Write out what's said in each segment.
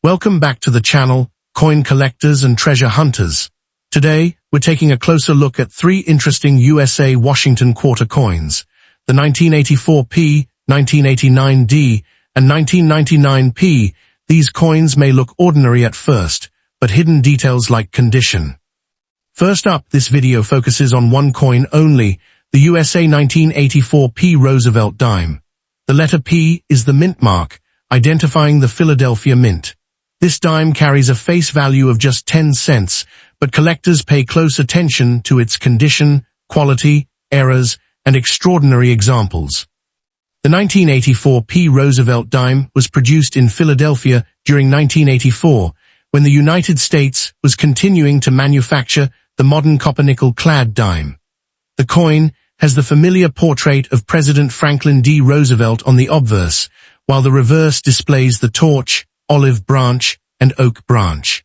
Welcome back to the channel, Coin Collectors and Treasure Hunters. Today, we're taking a closer look at three interesting USA Washington quarter coins, the 1984P, 1989D, and 1999P. These coins may look ordinary at first, but hidden details like condition. First up, this video focuses on one coin only, the USA 1984 P Roosevelt dime. The letter P is the mint mark, identifying the Philadelphia Mint. This dime carries a face value of just 10 cents, but collectors pay close attention to its condition, quality, errors, and extraordinary examples. The 1984 P Roosevelt dime was produced in Philadelphia during 1984, when the United States was continuing to manufacture the modern copper-nickel-clad dime. The coin has the familiar portrait of President Franklin D. Roosevelt on the obverse, while the reverse displays the torch, olive branch, and oak branch.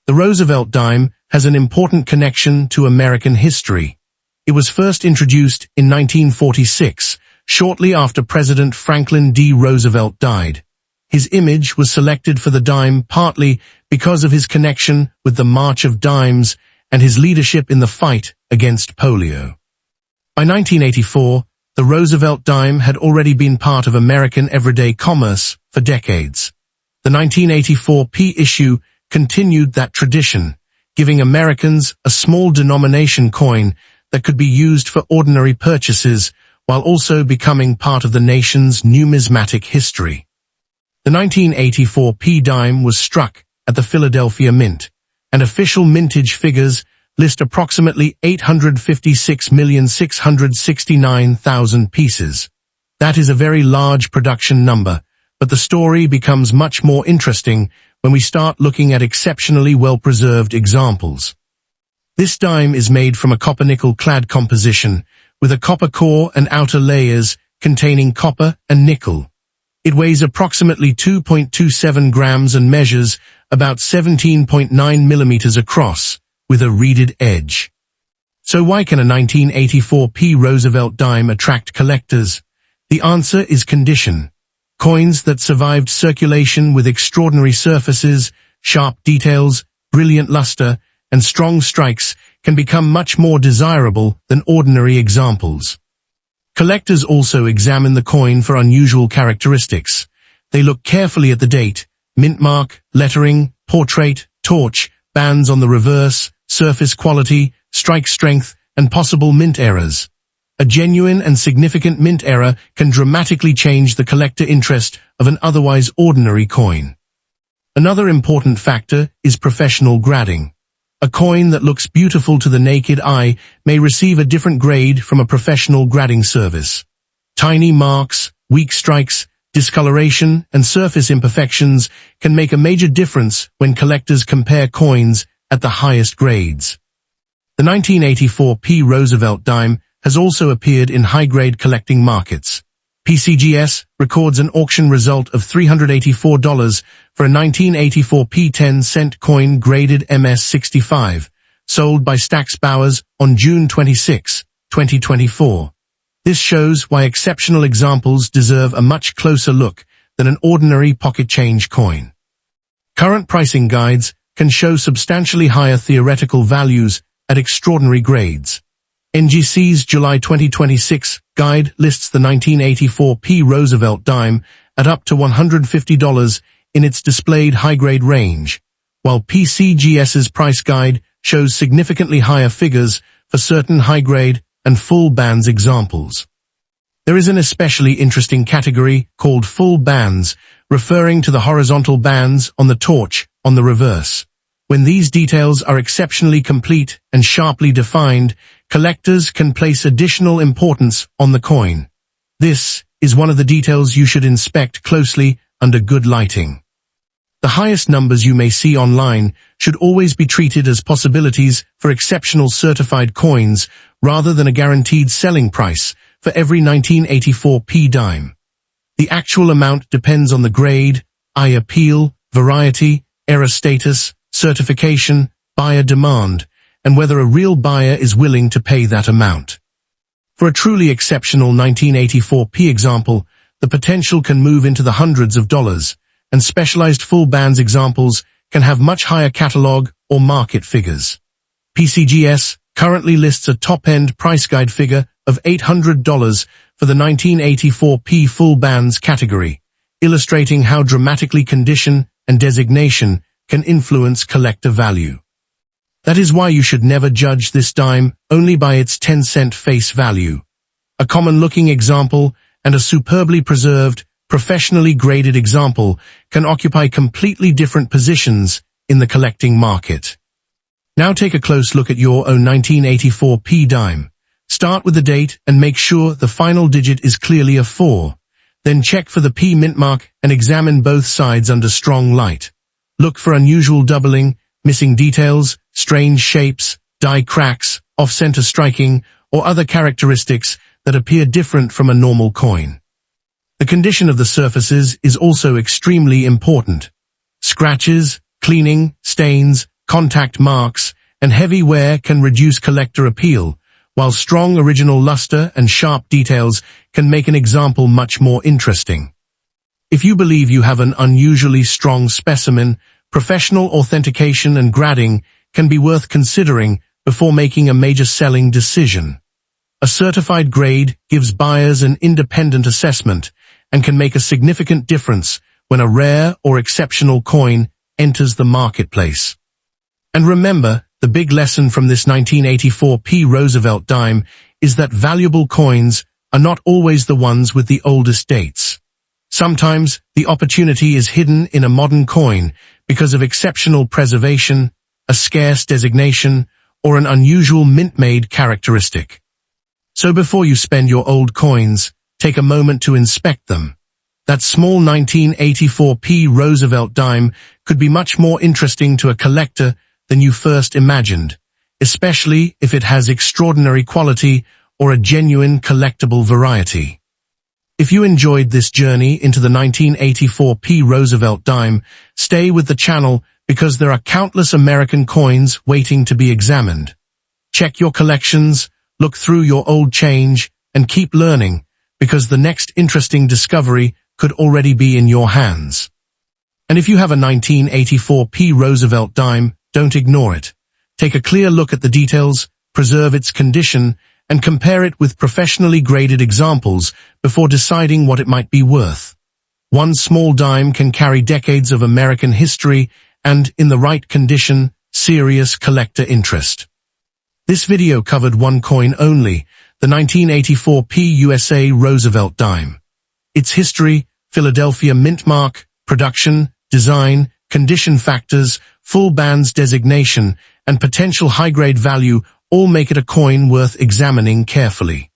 The Roosevelt dime has an important connection to American history. It was first introduced in 1946, shortly after President Franklin D. Roosevelt died. His image was selected for the dime partly because of his connection with the March of Dimes and his leadership in the fight against polio. By 1984, the Roosevelt dime had already been part of American everyday commerce for decades. The 1984 P issue continued that tradition, giving Americans a small denomination coin that could be used for ordinary purchases while also becoming part of the nation's numismatic history. The 1984 P dime was struck at the Philadelphia Mint, and official mintage figures list approximately 856,669,000 pieces. That is a very large production number, but the story becomes much more interesting when we start looking at exceptionally well-preserved examples. This dime is made from a copper-nickel-clad composition, with a copper core and outer layers containing copper and nickel. It weighs approximately 2.27 grams and measures about 17.9 millimeters across, with a reeded edge. So why can a 1984 P Roosevelt dime attract collectors? The answer is condition. Coins that survived circulation with extraordinary surfaces, sharp details, brilliant luster, and strong strikes can become much more desirable than ordinary examples. Collectors also examine the coin for unusual characteristics. They look carefully at the date, mint mark, lettering, portrait, torch, bands on the reverse, surface quality, strike strength, and possible mint errors. A genuine and significant mint error can dramatically change the collector interest of an otherwise ordinary coin. Another important factor is professional grading. A coin that looks beautiful to the naked eye may receive a different grade from a professional grading service. Tiny marks, weak strikes, discoloration, and surface imperfections can make a major difference when collectors compare coins at the highest grades. The 1984 P Roosevelt dime has also appeared in high-grade collecting markets. PCGS records an auction result of $384 for a 1984 P 10-cent coin graded MS-65, sold by Stack's Bowers on June 26, 2024. This shows why exceptional examples deserve a much closer look than an ordinary pocket change coin. Current pricing guides can show substantially higher theoretical values at extraordinary grades. NGC's July 2026 guide lists the 1984 P Roosevelt dime at up to $150 in its displayed high-grade range, while PCGS's price guide shows significantly higher figures for certain high-grade and full bands examples. There is an especially interesting category called full bands, referring to the horizontal bands on the torch on the reverse. When these details are exceptionally complete and sharply defined, collectors can place additional importance on the coin. This is one of the details you should inspect closely under good lighting. The highest numbers you may see online should always be treated as possibilities for exceptional certified coins rather than a guaranteed selling price for every 1984 P dime. The actual amount depends on the grade, eye appeal, variety, error status, certification, buyer demand, and whether a real buyer is willing to pay that amount. For a truly exceptional 1984 P example, the potential can move into the hundreds of dollars, and specialized full bands examples can have much higher catalog or market figures. PCGS currently lists a top-end price guide figure of $800 for the 1984 P full bands category, illustrating how dramatically condition and designation can influence collector value. That is why you should never judge this dime only by its 10-cent face value. A common-looking example and a superbly preserved, professionally graded example can occupy completely different positions in the collecting market. Now take a close look at your own 1984 P dime. Start with the date and make sure the final digit is clearly a 4. Then check for the P mint mark and examine both sides under strong light. Look for unusual doubling, missing details, strange shapes, die cracks, off-center striking, or other characteristics that appear different from a normal coin. The condition of the surfaces is also extremely important. Scratches, cleaning, stains, contact marks, and heavy wear can reduce collector appeal, while strong original luster and sharp details can make an example much more interesting. If you believe you have an unusually strong specimen, professional authentication and grading can be worth considering before making a major selling decision. A certified grade gives buyers an independent assessment and can make a significant difference when a rare or exceptional coin enters the marketplace. And remember, the big lesson from this 1984 P Roosevelt dime is that valuable coins are not always the ones with the oldest dates. Sometimes the opportunity is hidden in a modern coin because of exceptional preservation, a scarce designation, or an unusual mint-made characteristic. So before you spend your old coins, take a moment to inspect them. That small 1984 P Roosevelt dime could be much more interesting to a collector than you first imagined, especially if it has extraordinary quality or a genuine collectible variety. If you enjoyed this journey into the 1984 P Roosevelt dime, stay with the channel because there are countless American coins waiting to be examined. Check your collections, look through your old change, and keep learning, because the next interesting discovery could already be in your hands. And if you have a 1984 P Roosevelt dime, don't ignore it. Take a clear look at the details, preserve its condition, and compare it with professionally graded examples before deciding what it might be worth. One small dime can carry decades of American history and, in the right condition, serious collector interest. This video covered one coin only, the 1984 P USA Roosevelt dime. Its history, Philadelphia mint mark, production, design, condition factors, full bands designation, and potential high-grade value all make it a coin worth examining carefully.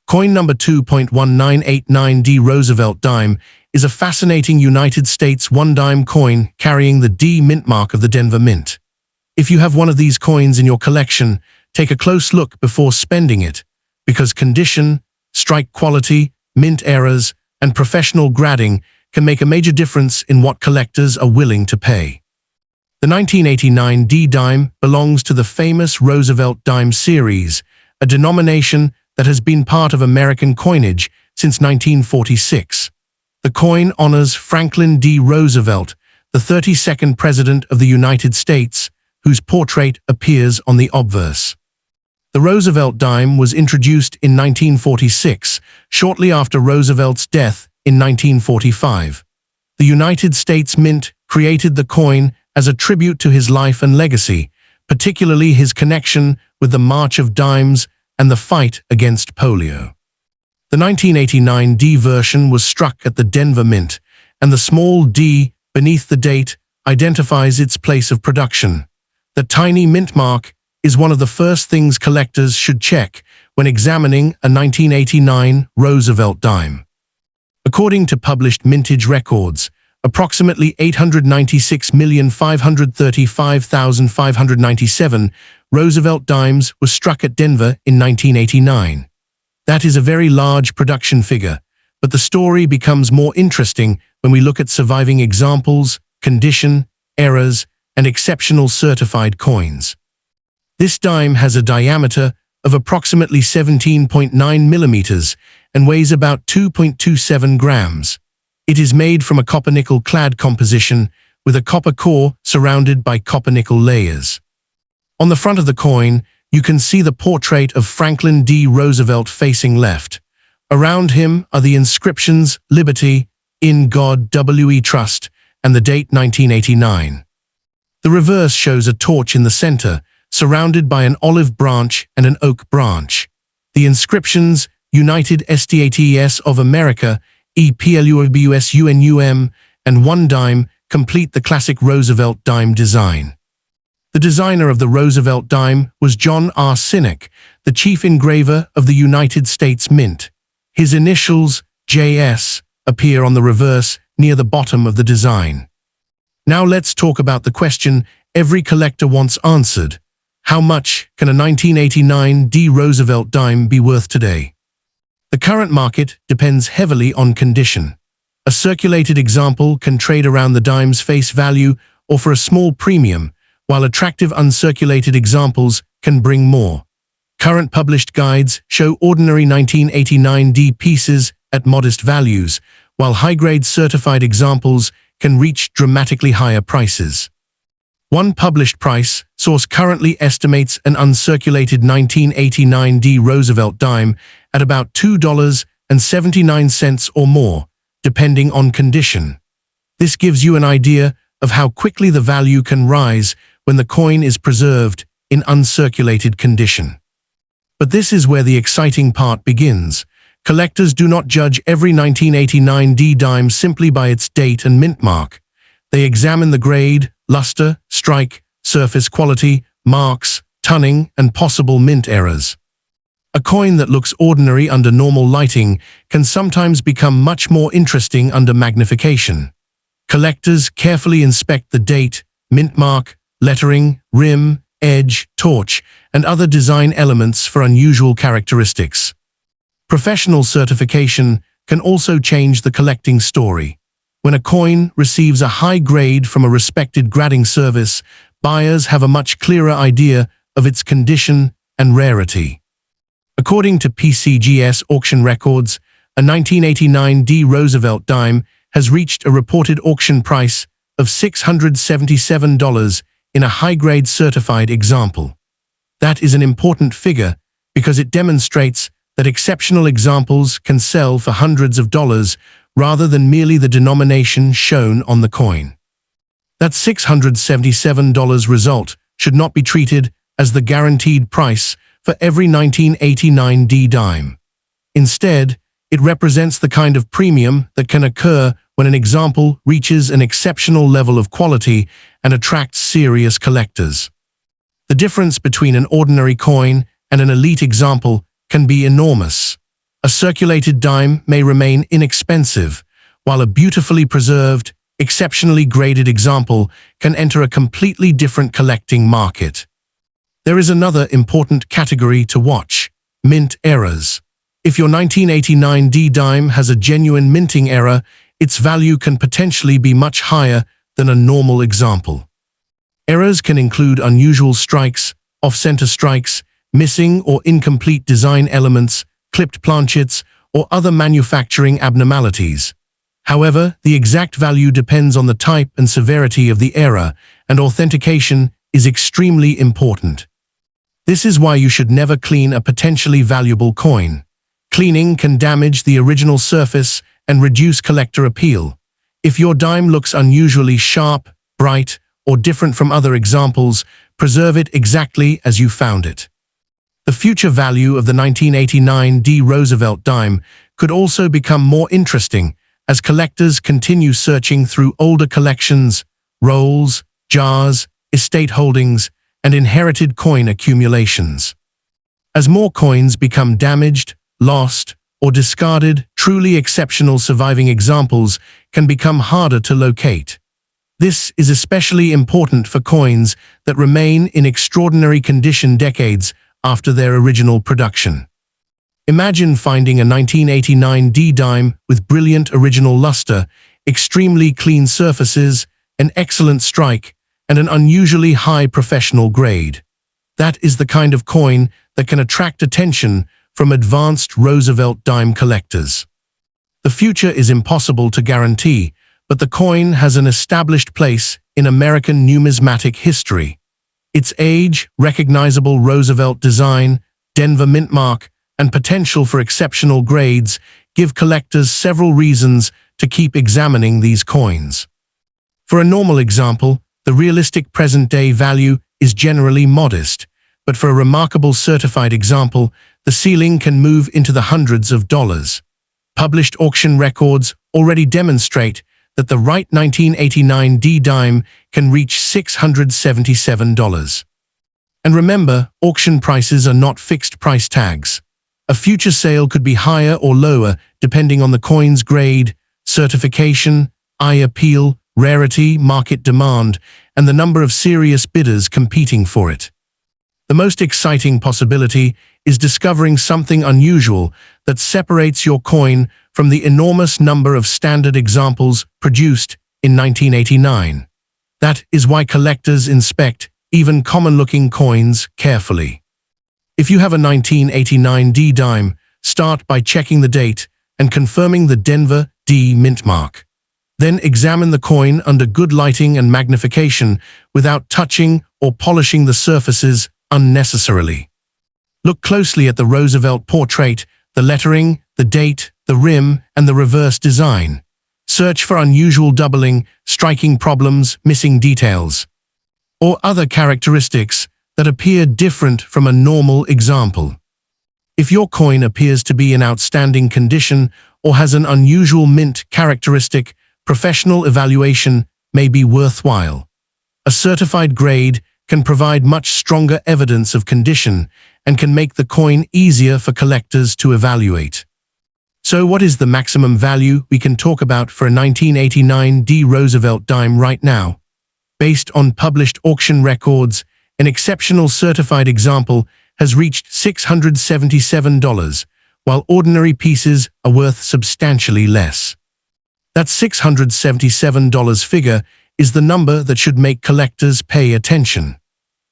Coin number 2.1989 D Roosevelt dime is a fascinating United States one-dime coin carrying the D mint mark of the Denver Mint. If you have one of these coins in your collection, take a close look before spending it, because condition, strike quality, mint errors, and professional grading can make a major difference in what collectors are willing to pay. The 1989 D dime belongs to the famous Roosevelt dime series, a denomination that has been part of American coinage since 1946. The coin honors Franklin D. Roosevelt, the 32nd President of the United States, whose portrait appears on the obverse. The Roosevelt dime was introduced in 1946, shortly after Roosevelt's death in 1945. The United States Mint created the coin as a tribute to his life and legacy, particularly his connection with the March of Dimes and the fight against polio. The 1989 D version was struck at the Denver Mint, and the small D beneath the date identifies its place of production. The tiny mint mark is one of the first things collectors should check when examining a 1989 Roosevelt dime. According to published mintage records, approximately 896,535,597 Roosevelt dimes were struck at Denver in 1989. That is a very large production figure, but the story becomes more interesting when we look at surviving examples, condition, errors, and exceptional certified coins. This dime has a diameter of approximately 17.9 millimeters and weighs about 2.27 grams. It is made from a copper-nickel clad composition with a copper core surrounded by copper-nickel layers. On the front of the coin, you can see the portrait of Franklin D. Roosevelt facing left. Around him are the inscriptions Liberty, In God We Trust, and the date 1989. The reverse shows a torch in the center, surrounded by an olive branch and an oak branch. The inscriptions United States of America, EPLUBUSUNUM, and one dime complete the classic Roosevelt dime design. The designer of the Roosevelt dime was John R. Sinek, the chief engraver of the United States Mint. His initials, JS, appear on the reverse near the bottom of the design. Now let's talk about the question every collector wants answered. How much can a 1989 D Roosevelt dime be worth today? The current market depends heavily on condition. A circulated example can trade around the dime's face value or for a small premium, while attractive uncirculated examples can bring more. Current published guides show ordinary 1989 D pieces at modest values, while high-grade certified examples can reach dramatically higher prices. One published price source currently estimates an uncirculated 1989 D Roosevelt dime at about $2.79 or more, depending on condition. This gives you an idea of how quickly the value can rise when the coin is preserved in uncirculated condition. But this is where the exciting part begins. Collectors do not judge every 1989 D dime simply by its date and mint mark. They examine the grade, luster, strike, surface quality, marks, tunning, and possible mint errors. A coin that looks ordinary under normal lighting can sometimes become much more interesting under magnification. Collectors carefully inspect the date, mint mark, lettering, rim, edge, torch, and other design elements for unusual characteristics. Professional certification can also change the collecting story. When a coin receives a high grade from a respected grading service, buyers have a much clearer idea of its condition and rarity. According to PCGS auction records, a 1989 D Roosevelt dime has reached a reported auction price of $677 in a high-grade certified example. That is an important figure because it demonstrates that exceptional examples can sell for hundreds of dollars rather than merely the denomination shown on the coin. That $677 result should not be treated as the guaranteed price for every 1989 D dime. Instead, it represents the kind of premium that can occur when an example reaches an exceptional level of quality and attracts serious collectors. The difference between an ordinary coin and an elite example can be enormous. A circulated dime may remain inexpensive, while a beautifully preserved, exceptionally graded example can enter a completely different collecting market. There is another important category to watch: mint errors. If your 1989 D dime has a genuine minting error, its value can potentially be much higher than a normal example. Errors can include unusual strikes, off-center strikes, missing or incomplete design elements, clipped planchets, or other manufacturing abnormalities. However, the exact value depends on the type and severity of the error, and authentication is extremely important. This is why you should never clean a potentially valuable coin. Cleaning can damage the original surface and reduce collector appeal. If your dime looks unusually sharp, bright, or different from other examples, preserve it exactly as you found it. The future value of the 1989 D Roosevelt dime could also become more interesting as collectors continue searching through older collections, rolls, jars, estate holdings, and inherited coin accumulations. As more coins become damaged, lost, or discarded, truly exceptional surviving examples can become harder to locate. This is especially important for coins that remain in extraordinary condition decades after their original production. Imagine finding a 1989 D dime with brilliant original luster, extremely clean surfaces, an excellent strike, and an unusually high professional grade. That is the kind of coin that can attract attention from advanced Roosevelt dime collectors. The future is impossible to guarantee, but the coin has an established place in American numismatic history. Its age, recognizable Roosevelt design, Denver mint mark, and potential for exceptional grades give collectors several reasons to keep examining these coins. For a normal example, the realistic present-day value is generally modest, but for a remarkable certified example, the ceiling can move into the hundreds of dollars. Published auction records already demonstrate that the right 1989 D-dime can reach $677. And remember, auction prices are not fixed price tags. A future sale could be higher or lower depending on the coin's grade, certification, eye appeal, rarity, market demand, and the number of serious bidders competing for it. The most exciting possibility is discovering something unusual that separates your coin from the enormous number of standard examples produced in 1989. That is why collectors inspect even common-looking coins carefully. If you have a 1989 D-dime, start by checking the date and confirming the Denver D mint mark. Then examine the coin under good lighting and magnification without touching or polishing the surfaces unnecessarily. Look closely at the Roosevelt portrait, the lettering, the date, the rim, and the reverse design. Search for unusual doubling, striking problems, missing details, or other characteristics that appear different from a normal example. If your coin appears to be in outstanding condition or has an unusual mint characteristic, professional evaluation may be worthwhile. A certified grade can provide much stronger evidence of condition and can make the coin easier for collectors to evaluate. So what is the maximum value we can talk about for a 1989 D Roosevelt dime right now? Based on published auction records, an exceptional certified example has reached $677, while ordinary pieces are worth substantially less. That $677 figure is the number that should make collectors pay attention.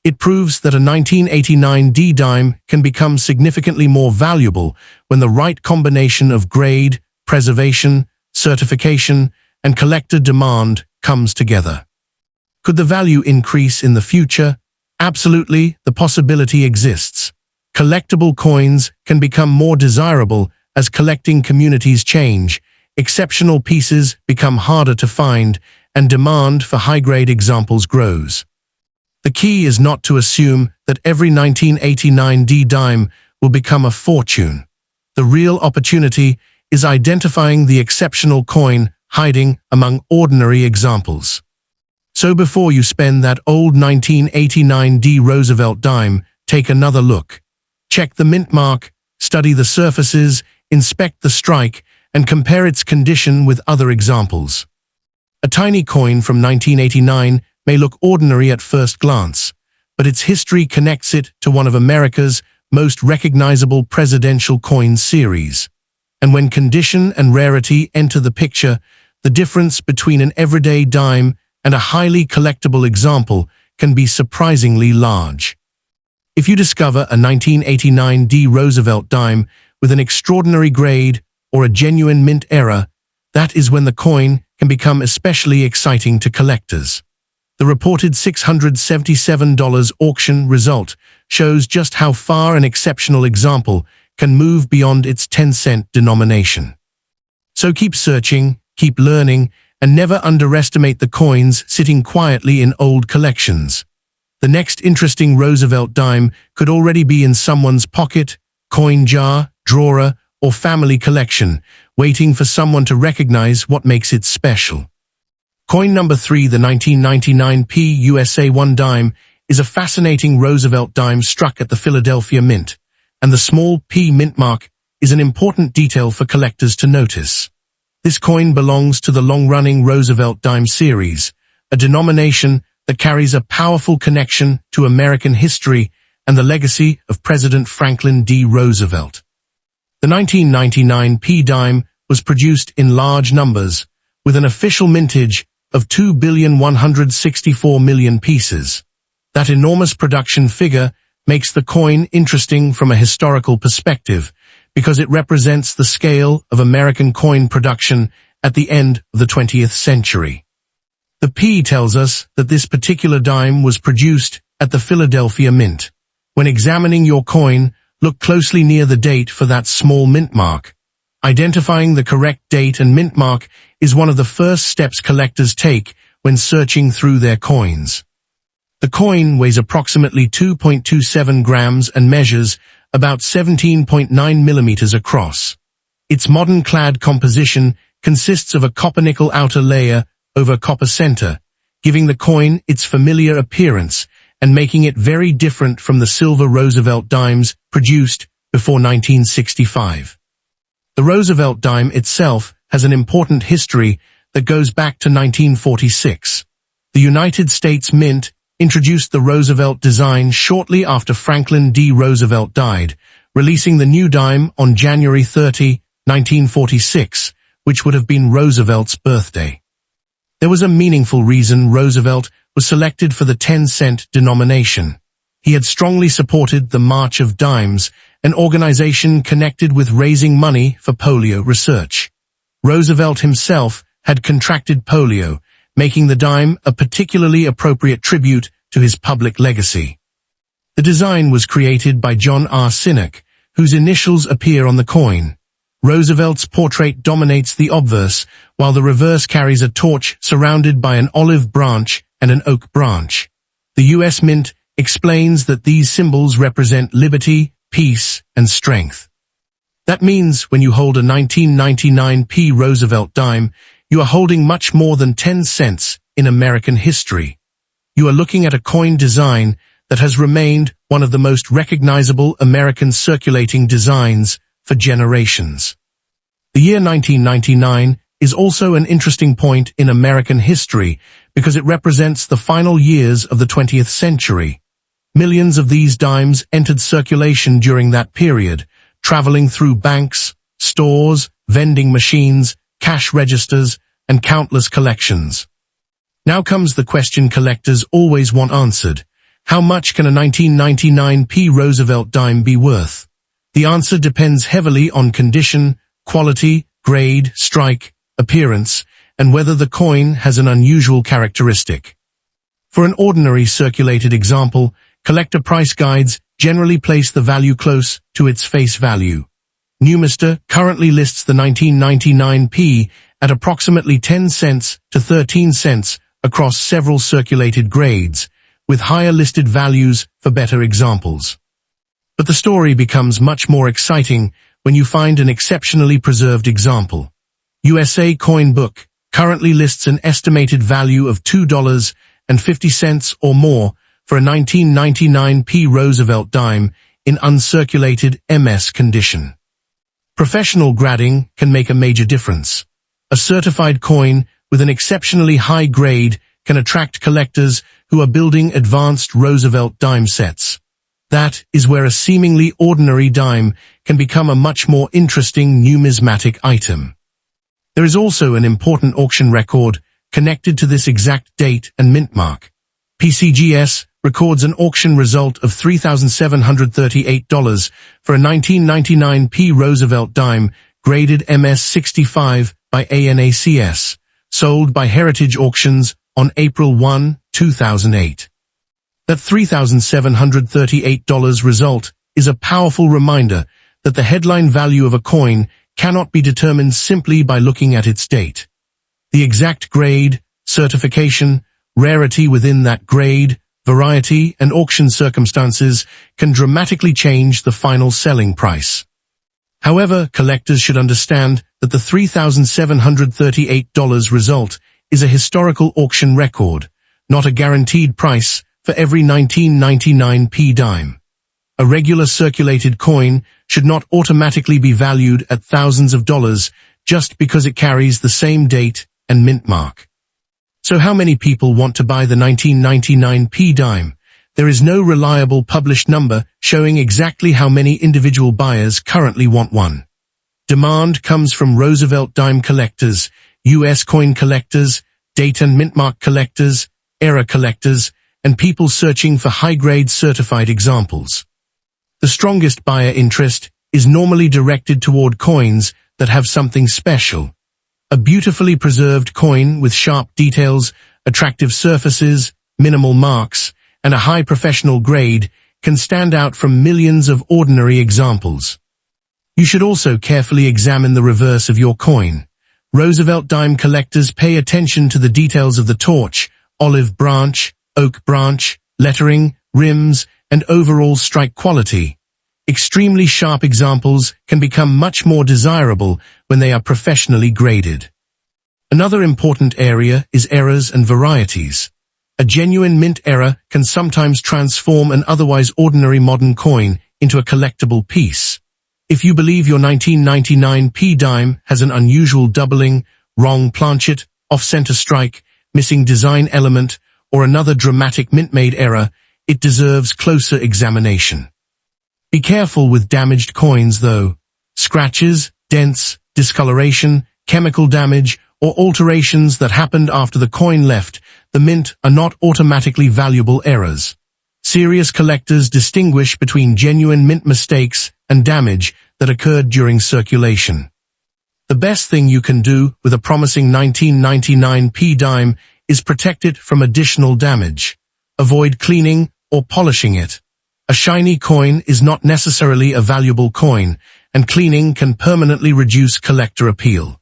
It proves that a 1989 D-dime can become significantly more valuable when the right combination of grade, preservation, certification, and collector demand comes together. Could the value increase in the future? Absolutely, the possibility exists. Collectible coins can become more desirable as collecting communities change, exceptional pieces become harder to find, and demand for high-grade examples grows. The key is not to assume that every 1989 D-dime will become a fortune. The real opportunity is identifying the exceptional coin hiding among ordinary examples. So before you spend that old 1989 D Roosevelt dime, take another look. Check the mint mark, study the surfaces, inspect the strike, and compare its condition with other examples. A tiny coin from 1989 may look ordinary at first glance, but its history connects it to one of America's most recognizable presidential coin series. And when condition and rarity enter the picture, the difference between an everyday dime and a highly collectible example can be surprisingly large. If you discover a 1989 D Roosevelt dime with an extraordinary grade or a genuine mint era, that is when the coin can become especially exciting to collectors. The reported $677 auction result shows just how far an exceptional example can move beyond its 10-cent denomination. So keep searching, keep learning, and never underestimate the coins sitting quietly in old collections. The next interesting Roosevelt dime could already be in someone's pocket, coin jar, drawer, or family collection, waiting for someone to recognize what makes it special. Coin number 3, the 1999 P USA 1 dime, is a fascinating Roosevelt dime struck at the Philadelphia Mint, and the small P mint mark is an important detail for collectors to notice. This coin belongs to the long-running Roosevelt dime series, a denomination that carries a powerful connection to American history and the legacy of President Franklin D. Roosevelt. The 1999 P dime was produced in large numbers, with an official mintage of 2,164,000,000 pieces. That enormous production figure makes the coin interesting from a historical perspective, because it represents the scale of American coin production at the end of the 20th century. The P tells us that this particular dime was produced at the Philadelphia Mint. When examining your coin, look closely near the date for that small mint mark. Identifying the correct date and mint mark is one of the first steps collectors take when searching through their coins. The coin weighs approximately 2.27 grams and measures about 17.9 millimeters across. Its modern clad composition consists of a copper-nickel outer layer over copper center, giving the coin its familiar appearance and making it very different from the silver Roosevelt dimes produced before 1965. The Roosevelt dime itself has an important history that goes back to 1946. The United States Mint introduced the Roosevelt design shortly after Franklin D. Roosevelt died, releasing the new dime on January 30, 1946, which would have been Roosevelt's birthday. There was a meaningful reason Roosevelt was selected for the 10-cent denomination. He had strongly supported the March of Dimes, an organization connected with raising money for polio research. Roosevelt himself had contracted polio, making the dime a particularly appropriate tribute to his public legacy. The design was created by John R. Sinek, whose initials appear on the coin. Roosevelt's portrait dominates the obverse, while the reverse carries a torch surrounded by an olive branch and an oak branch. The U.S. Mint explains that these symbols represent liberty, peace, and strength. That means when you hold a 1999 P Roosevelt dime, you are holding much more than 10 cents in American history. You are looking at a coin design that has remained one of the most recognizable American circulating designs for generations. The year 1999 is also an interesting point in American history because it represents the final years of the 20th century. Millions of these dimes entered circulation during that period, traveling through banks, stores, vending machines, cash registers, and countless collections. Now comes the question collectors always want answered. How much can a 1999 P Roosevelt dime be worth? The answer depends heavily on condition, quality, grade, strike, appearance, and whether the coin has an unusual characteristic. For an ordinary circulated example, collector price guides generally place the value close to its face value. Newmister currently lists the 1999 P at approximately 10 cents to 13 cents across several circulated grades, with higher listed values for better examples. But the story becomes much more exciting when you find an exceptionally preserved example. USA Coin Book currently lists an estimated value of $2.50 or more for a 1999 P Roosevelt dime in uncirculated MS condition. Professional grading can make a major difference. A certified coin with an exceptionally high grade can attract collectors who are building advanced Roosevelt dime sets. That is where a seemingly ordinary dime can become a much more interesting numismatic item. There is also an important auction record connected to this exact date and mint mark. PCGS records an auction result of $3,738 for a 1999 P Roosevelt dime graded MS65 by ANACS, sold by Heritage Auctions on April 1, 2008. That $3,738 result is a powerful reminder that the headline value of a coin cannot be determined simply by looking at its date. The exact grade, certification, rarity within that grade, variety, and auction circumstances can dramatically change the final selling price. However, collectors should understand that the $3,738 result is a historical auction record, not a guaranteed price for every 1999 P dime. A regular circulated coin should not automatically be valued at thousands of dollars just because it carries the same date and mint mark. So how many people want to buy the 1999 P dime? There is no reliable published number showing exactly how many individual buyers currently want one. Demand comes from Roosevelt dime collectors, U.S. coin collectors, date and mint mark collectors, era collectors, and people searching for high-grade certified examples. The strongest buyer interest is normally directed toward coins that have something special. A beautifully preserved coin with sharp details, attractive surfaces, minimal marks, and a high professional grade can stand out from millions of ordinary examples. You should also carefully examine the reverse of your coin. Roosevelt dime collectors pay attention to the details of the torch, olive branch, oak branch, lettering, rims, and overall strike quality. Extremely sharp examples can become much more desirable when they are professionally graded. Another important area is errors and varieties. A genuine mint error can sometimes transform an otherwise ordinary modern coin into a collectible piece. If you believe your 1999 P dime has an unusual doubling, wrong planchet, off-center strike, missing design element, or another dramatic mint-made error, it deserves closer examination. Be careful with damaged coins, though. Scratches, dents, discoloration, chemical damage, or alterations that happened after the coin left the mint are not automatically valuable errors. Serious collectors distinguish between genuine mint mistakes and damage that occurred during circulation. The best thing you can do with a promising 1999 P dime is protect it from additional damage. Avoid cleaning or polishing it. A shiny coin is not necessarily a valuable coin, and cleaning can permanently reduce collector appeal.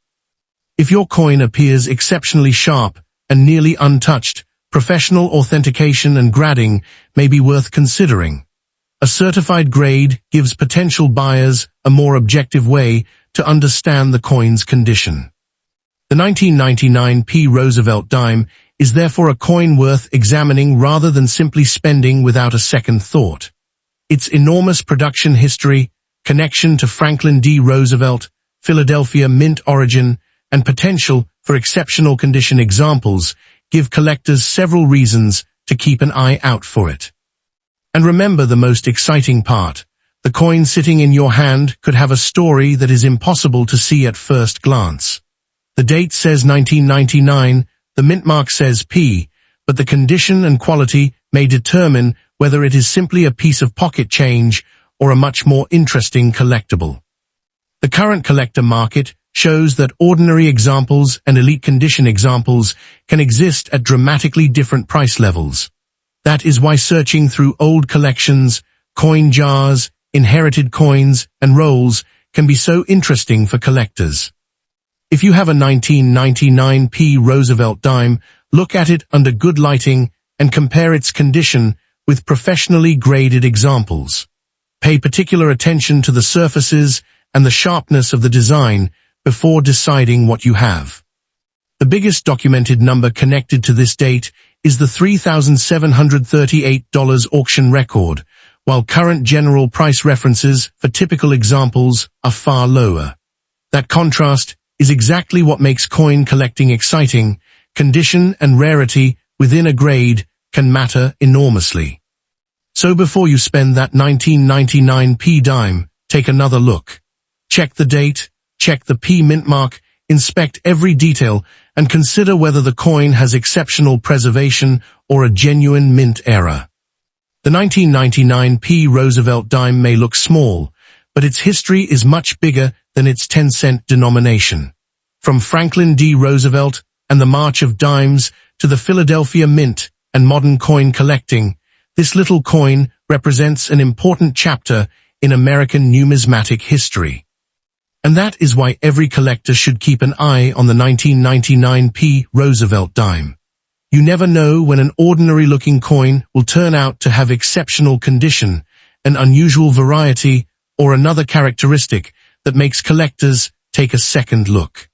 If your coin appears exceptionally sharp and nearly untouched, professional authentication and grading may be worth considering. A certified grade gives potential buyers a more objective way to understand the coin's condition. The 1999 P Roosevelt dime is therefore a coin worth examining rather than simply spending without a second thought. Its enormous production history, connection to Franklin D. Roosevelt, Philadelphia mint origin, and potential for exceptional condition examples give collectors several reasons to keep an eye out for it. And remember the most exciting part. The coin sitting in your hand could have a story that is impossible to see at first glance. The date says 1999, the mint mark says P, but the condition and quality may determine whether it is simply a piece of pocket change or a much more interesting collectible. The current collector market shows that ordinary examples and elite condition examples can exist at dramatically different price levels. That is why searching through old collections, coin jars, inherited coins, and rolls can be so interesting for collectors. If you have a 1999 P Roosevelt dime, look at it under good lighting and compare its condition with professionally graded examples. Pay particular attention to the surfaces and the sharpness of the design before deciding what you have. The biggest documented number connected to this date is the $3,738 auction record, while current general price references for typical examples are far lower. That contrast is exactly what makes coin collecting exciting. Condition and rarity within a grade can matter enormously. So before you spend that 1999 P dime, take another look. Check the date, check the P mint mark, inspect every detail, and consider whether the coin has exceptional preservation or a genuine mint error. The 1999 P Roosevelt dime may look small, but its history is much bigger than its 10-cent denomination. From Franklin D. Roosevelt and the March of Dimes to the Philadelphia Mint and modern coin collecting, this little coin represents an important chapter in American numismatic history. And that is why every collector should keep an eye on the 1999 P Roosevelt dime. You never know when an ordinary-looking coin will turn out to have exceptional condition, an unusual variety, or another characteristic that makes collectors take a second look.